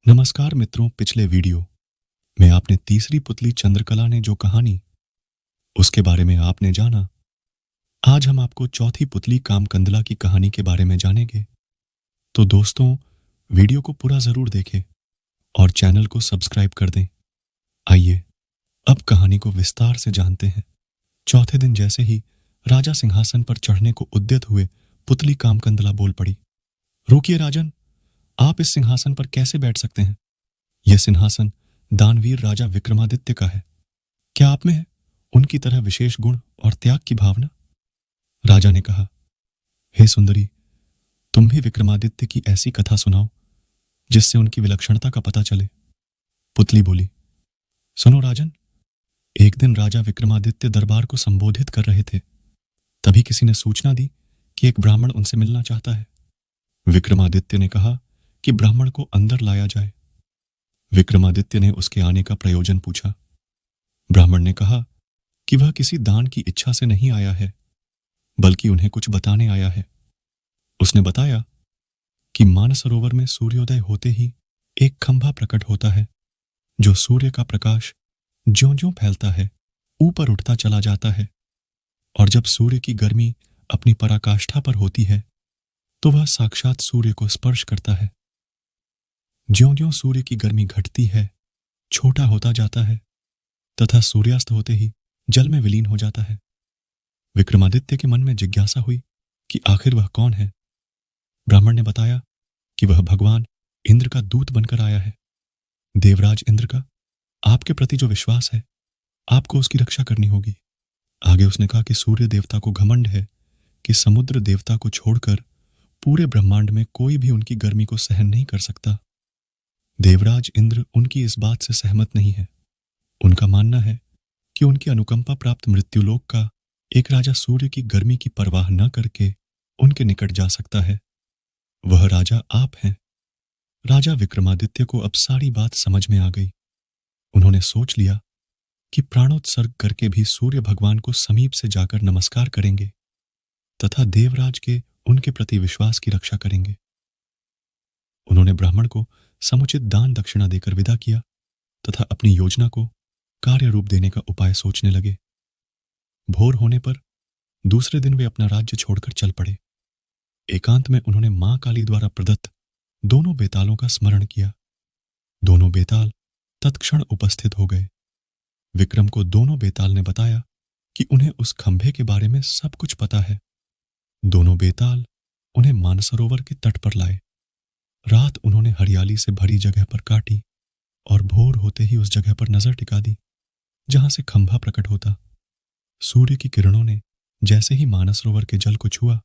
नमस्कार मित्रों, पिछले वीडियो में आपने तीसरी पुतली चंद्रकला ने जो कहानी उसके बारे में आपने जाना। आज हम आपको चौथी पुतली कामकंदला की कहानी के बारे में जानेंगे। तो दोस्तों, वीडियो को पूरा जरूर देखें और चैनल को सब्सक्राइब कर दें। आइए अब कहानी को विस्तार से जानते हैं। चौथे दिन जैसे ही राजा सिंहासन पर चढ़ने को उद्यत हुए, पुतली कामकंदला बोल पड़ी, रुकिए राजन, आप इस सिंहासन पर कैसे बैठ सकते हैं? यह सिंहासन दानवीर राजा विक्रमादित्य का है। क्या आप में है उनकी तरह विशेष गुण और त्याग की भावना? राजा ने कहा, हे सुंदरी, तुम भी विक्रमादित्य की ऐसी कथा सुनाओ जिससे उनकी विलक्षणता का पता चले। पुतली बोली, सुनो राजन, एक दिन राजा विक्रमादित्य दरबार को संबोधित कर रहे थे। तभी किसी ने सूचना दी कि एक ब्राह्मण उनसे मिलना चाहता है। विक्रमादित्य ने कहा कि ब्राह्मण को अंदर लाया जाए। विक्रमादित्य ने उसके आने का प्रयोजन पूछा। ब्राह्मण ने कहा कि वह किसी दान की इच्छा से नहीं आया है, बल्कि उन्हें कुछ बताने आया है। उसने बताया कि मानसरोवर में सूर्योदय होते ही एक खंभा प्रकट होता है, जो सूर्य का प्रकाश ज्यों-ज्यों फैलता है ऊपर उठता चला जाता है, और जब सूर्य की गर्मी अपनी पराकाष्ठा पर होती है तो वह साक्षात सूर्य को स्पर्श करता है। ज्यों-ज्यों सूर्य की गर्मी घटती है, छोटा होता जाता है तथा सूर्यास्त होते ही जल में विलीन हो जाता है। विक्रमादित्य के मन में जिज्ञासा हुई कि आखिर वह कौन है। ब्राह्मण ने बताया कि वह भगवान इंद्र का दूत बनकर आया है। देवराज इंद्र का आपके प्रति जो विश्वास है, आपको उसकी रक्षा करनी होगी। आगे उसने कहा कि सूर्य देवता को घमंड है कि समुद्र देवता को छोड़कर पूरे ब्रह्मांड में कोई भी उनकी गर्मी को सहन नहीं कर सकता। देवराज इंद्र उनकी इस बात से सहमत नहीं है। उनका मानना है कि उनकी अनुकंपा प्राप्त मृत्युलोक का एक राजा सूर्य की गर्मी की परवाह न करके उनके निकट जा सकता है। वह राजा आप हैं। राजा विक्रमादित्य को अब सारी बात समझ में आ गई। उन्होंने सोच लिया कि प्राणोत्सर्ग करके भी सूर्य भगवान को समीप से जाकर नमस्कार करेंगे तथा देवराज के उनके प्रति विश्वास की रक्षा करेंगे। उन्होंने ब्राह्मण को समुचित दान दक्षिणा देकर विदा किया तथा अपनी योजना को कार्य रूप देने का उपाय सोचने लगे। भोर होने पर दूसरे दिन वे अपना राज्य छोड़कर चल पड़े। एकांत में उन्होंने मां काली द्वारा प्रदत्त दोनों बेतालों का स्मरण किया। दोनों बेताल तत्क्षण उपस्थित हो गए। विक्रम को दोनों बेताल ने बताया कि उन्हें उस खंभे के बारे में सब कुछ पता है। दोनों बेताल उन्हें मानसरोवर के तट पर लाए। रात उन्होंने हरियाली से भरी जगह पर काटी और भोर होते ही उस जगह पर नजर टिका दी जहां से खंभा प्रकट होता। सूर्य की किरणों ने जैसे ही मानसरोवर के जल को छुआ,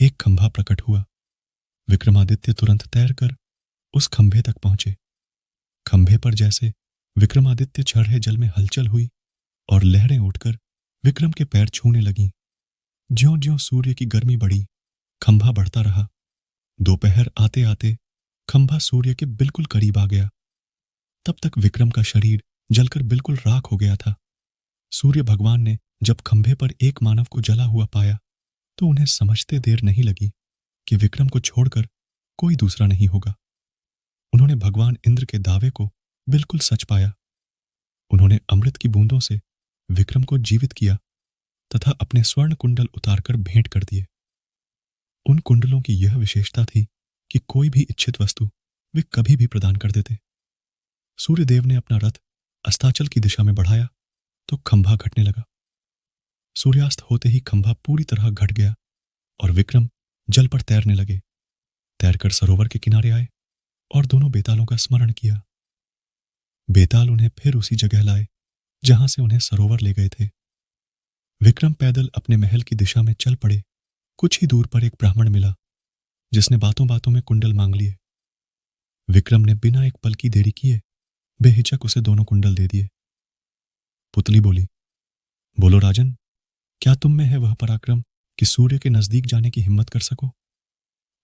एक खंभा प्रकट हुआ। विक्रमादित्य तुरंत तैरकर उस खंभे तक पहुंचे। खंभे पर जैसे विक्रमादित्य चढ़े जल में हलचल हुई और लहरें उठकर विक्रम के पैर छूने लगीं। ज्यों-ज्यों सूर्य की गर्मी बढ़ी, खंभा बढ़ता रहा। दोपहर आते आते खंभा सूर्य के बिल्कुल करीब आ गया। तब तक विक्रम का शरीर जलकर बिल्कुल राख हो गया था। सूर्य भगवान ने जब खंभे पर एक मानव को जला हुआ पाया तो उन्हें समझते देर नहीं लगी कि विक्रम को छोड़कर कोई दूसरा नहीं होगा। उन्होंने भगवान इंद्र के दावे को बिल्कुल सच पाया। उन्होंने अमृत की बूंदों से विक्रम को जीवित किया तथा अपने स्वर्ण कुंडल उतारकर भेंट कर दिए। उन कुंडलों की यह विशेषता थी कि कोई भी इच्छित वस्तु वे कभी भी प्रदान कर देते। सूर्यदेव ने अपना रथ अस्ताचल की दिशा में बढ़ाया तो खंभा घटने लगा। सूर्यास्त होते ही खंभा पूरी तरह घट गया और विक्रम जल पर तैरने लगे। तैरकर सरोवर के किनारे आए और दोनों बेतालों का स्मरण किया। बेताल उन्हें फिर उसी जगह लाए जहां से उन्हें सरोवर ले गए थे। विक्रम पैदल अपने महल की दिशा में चल पड़े। कुछ ही दूर पर एक ब्राह्मण मिला जिसने बातों बातों में कुंडल मांग लिए। विक्रम ने बिना एक पल की देरी किए बेहिचक उसे दोनों कुंडल दे दिए। पुतली बोली, बोलो राजन, क्या तुम में है वह पराक्रम कि सूर्य के नजदीक जाने की हिम्मत कर सको?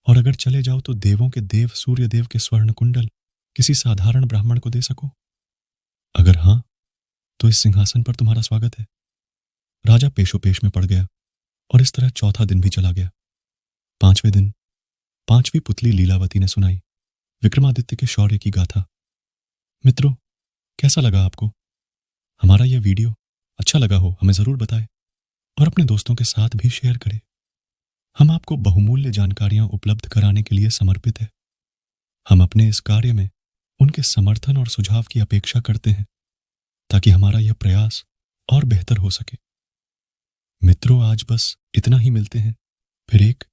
और अगर चले जाओ तो देवों के देव सूर्यदेव के स्वर्ण कुंडल किसी साधारण ब्राह्मण को दे सको? अगर हां, तो इस सिंहासन पर तुम्हारा स्वागत है। राजा पेशोपेश में पड़ गया और इस तरह चौथा दिन भी चला गया। पांचवें दिन पांचवी पुतली लीलावती ने सुनाई विक्रमादित्य के शौर्य की गाथा। मित्रों, कैसा लगा आपको हमारा यह वीडियो? अच्छा लगा हो हमें ज़रूर बताएं और अपने दोस्तों के साथ भी शेयर करें। हम आपको बहुमूल्य जानकारियां उपलब्ध कराने के लिए समर्पित हैं। हम अपने इस कार्य में उनके समर्थन और सुझाव की अपेक्षा करते हैं ताकि हमारा यह प्रयास और बेहतर हो सके। मित्रों, आज बस इतना ही, मिलते हैं फिर एक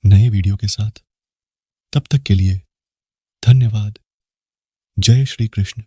नए वीडियो के साथ। तब तक के लिए धन्यवाद। जय श्री कृष्ण।